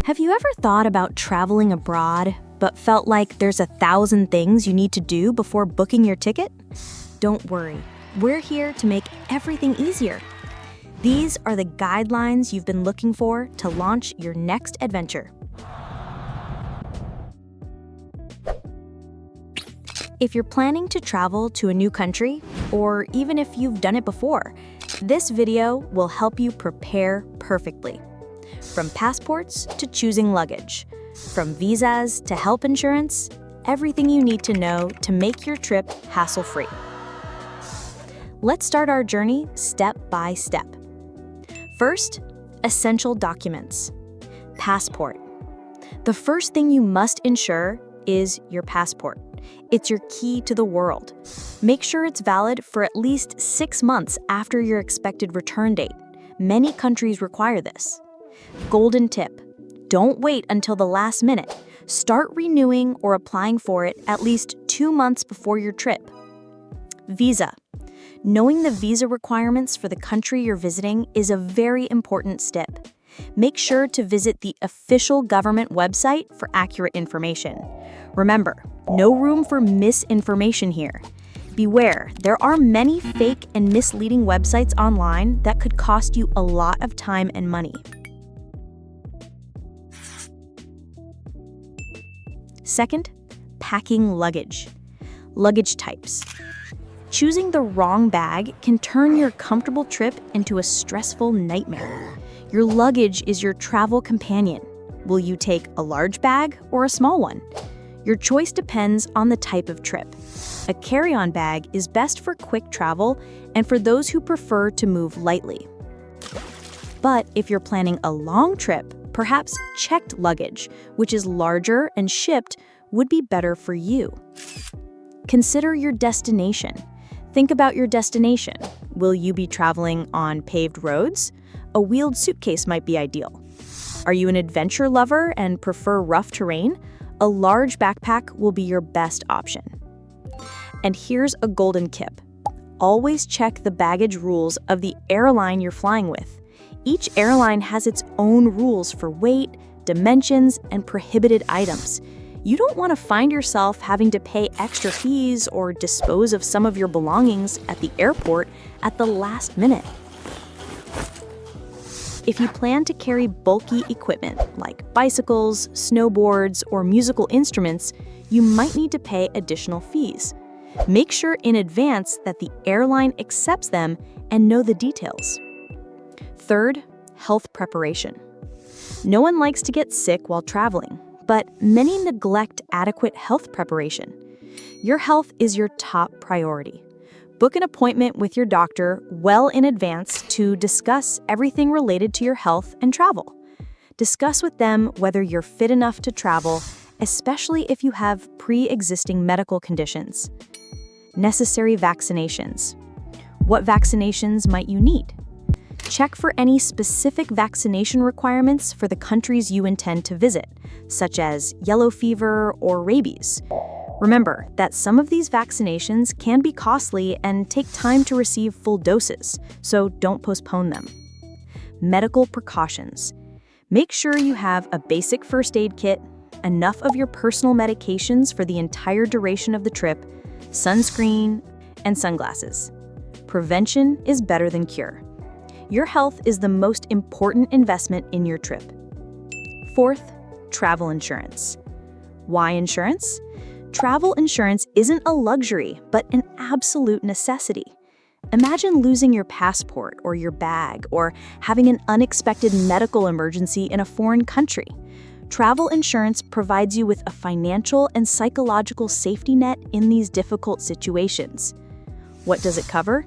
Have you ever thought about traveling abroad, but felt like there's 1,000 things you need to do before booking your ticket? Don't worry, we're here to make everything easier. These are the guidelines you've been looking for to launch your next adventure. If you're planning to travel to a new country, or even if you've done it before, this video will help you prepare perfectly. From passports to choosing luggage, from visas to health insurance, everything you need to know to make your trip hassle-free. Let's start our journey step by step. First, essential documents. Passport. The first thing you must ensure is your passport. It's your key to the world. Make sure it's valid for at least 6 months after your expected return date. Many countries require this. Golden tip: don't wait until the last minute. Start renewing or applying for it at least 2 months before your trip. Visa. Knowing the visa requirements for the country you're visiting is a very important step. Make sure to visit the official government website for accurate information. Remember, no room for misinformation here. Beware, there are many fake and misleading websites online that could cost you a lot of time and money. Second, packing luggage. Luggage types. Choosing the wrong bag can turn your comfortable trip into a stressful nightmare. Your luggage is your travel companion. Will you take a large bag or a small one? Your choice depends on the type of trip. A carry-on bag is best for quick travel and for those who prefer to move lightly. But if you're planning a long trip, perhaps checked luggage, which is larger and shipped, would be better for you. Consider your destination. Think about your destination. Will you be traveling on paved roads? A wheeled suitcase might be ideal. Are you an adventure lover and prefer rough terrain? A large backpack will be your best option. And here's a golden tip. Always check the baggage rules of the airline you're flying with. Each airline has its own rules for weight, dimensions, and prohibited items. You don't want to find yourself having to pay extra fees or dispose of some of your belongings at the airport at the last minute. If you plan to carry bulky equipment like bicycles, snowboards, or musical instruments, you might need to pay additional fees. Make sure in advance that the airline accepts them and know the details. Third, health preparation. No one likes to get sick while traveling, but many neglect adequate health preparation. Your health is your top priority. Book an appointment with your doctor well in advance to discuss everything related to your health and travel. Discuss with them whether you're fit enough to travel, especially if you have pre-existing medical conditions. Necessary vaccinations. What vaccinations might you need? Check for any specific vaccination requirements for the countries you intend to visit, such as yellow fever or rabies. Remember that some of these vaccinations can be costly and take time to receive full doses, so don't postpone them. Medical precautions. Make sure you have a basic first aid kit, enough of your personal medications for the entire duration of the trip, sunscreen, and sunglasses. Prevention is better than cure. Your health is the most important investment in your trip. Fourth, travel insurance. Why insurance? Travel insurance isn't a luxury, but an absolute necessity. Imagine losing your passport or your bag, or having an unexpected medical emergency in a foreign country. Travel insurance provides you with a financial and psychological safety net in these difficult situations. What does it cover?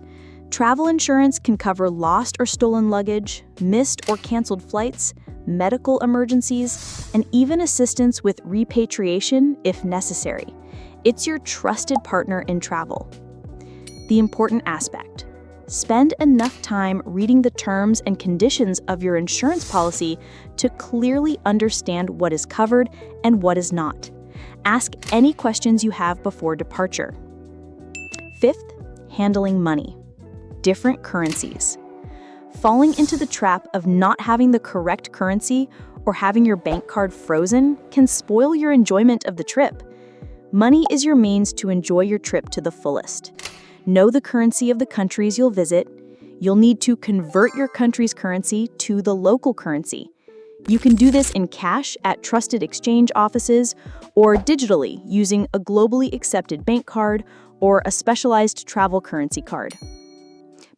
Travel insurance can cover lost or stolen luggage, missed or canceled flights, medical emergencies, and even assistance with repatriation if necessary. It's your trusted partner in travel. The important aspect: spend enough time reading the terms and conditions of your insurance policy to clearly understand what is covered and what is not. Ask any questions you have before departure. Fifth, handling money. Different currencies. Falling into the trap of not having the correct currency or having your bank card frozen can spoil your enjoyment of the trip. Money is your means to enjoy your trip to the fullest. Know the currency of the countries you'll visit. You'll need to convert your country's currency to the local currency. You can do this in cash at trusted exchange offices or digitally using a globally accepted bank card or a specialized travel currency card.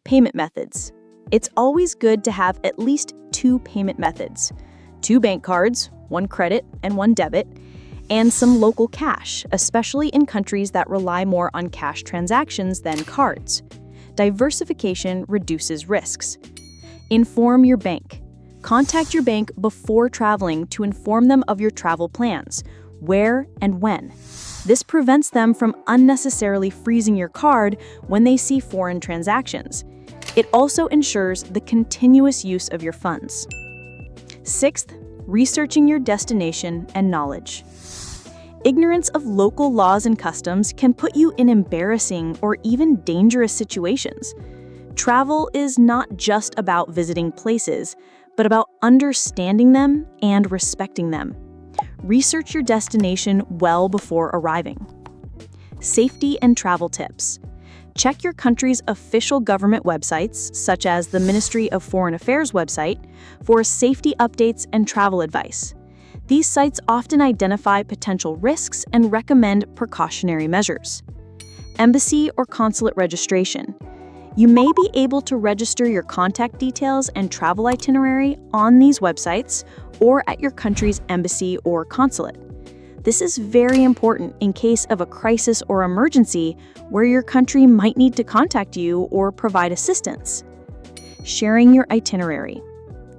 Payment methods. It's always good to have at least 2 payment methods: 2 bank cards, 1 credit and 1 debit, and some local cash, especially in countries that rely more on cash transactions than cards. Diversification reduces risks. Inform your bank. Contact your bank before traveling to inform them of your travel plans, where and when. This prevents them from unnecessarily freezing your card when they see foreign transactions. It also ensures the continuous use of your funds. 6th, researching your destination and knowledge. Ignorance of local laws and customs can put you in embarrassing or even dangerous situations. Travel is not just about visiting places, but about understanding them and respecting them. Research your destination well before arriving. Safety and travel tips. Check your country's official government websites, such as the Ministry of Foreign Affairs website, for safety updates and travel advice. These sites often identify potential risks and recommend precautionary measures. Embassy or consulate registration. You may be able to register your contact details and travel itinerary on these websites or at your country's embassy or consulate. This is very important in case of a crisis or emergency where your country might need to contact you or provide assistance. Sharing your itinerary.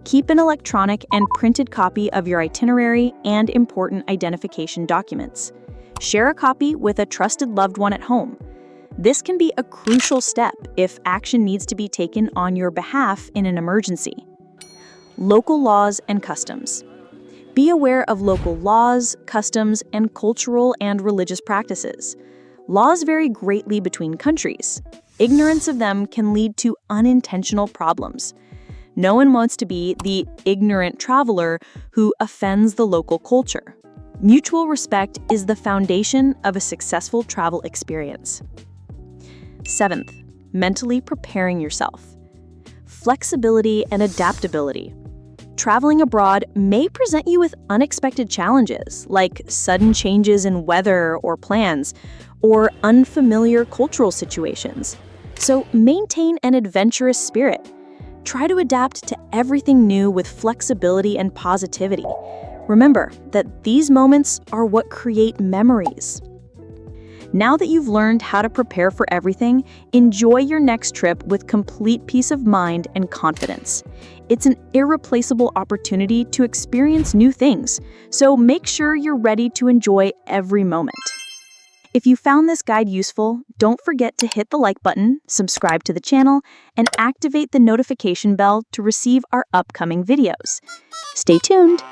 Keep an electronic and printed copy of your itinerary and important identification documents. Share a copy with a trusted loved one at home. This can be a crucial step if action needs to be taken on your behalf in an emergency. Local laws and customs. Be aware of local laws, customs, and cultural and religious practices. Laws vary greatly between countries. Ignorance of them can lead to unintentional problems. No one wants to be the ignorant traveler who offends the local culture. Mutual respect is the foundation of a successful travel experience. 7th, mentally preparing yourself. Flexibility and adaptability. Traveling abroad may present you with unexpected challenges, like sudden changes in weather or plans, or unfamiliar cultural situations. So maintain an adventurous spirit. Try to adapt to everything new with flexibility and positivity. Remember that these moments are what create memories. Now that you've learned how to prepare for everything, enjoy your next trip with complete peace of mind and confidence. It's an irreplaceable opportunity to experience new things, so make sure you're ready to enjoy every moment. If you found this guide useful, don't forget to hit the like button, subscribe to the channel, and activate the notification bell to receive our upcoming videos. Stay tuned!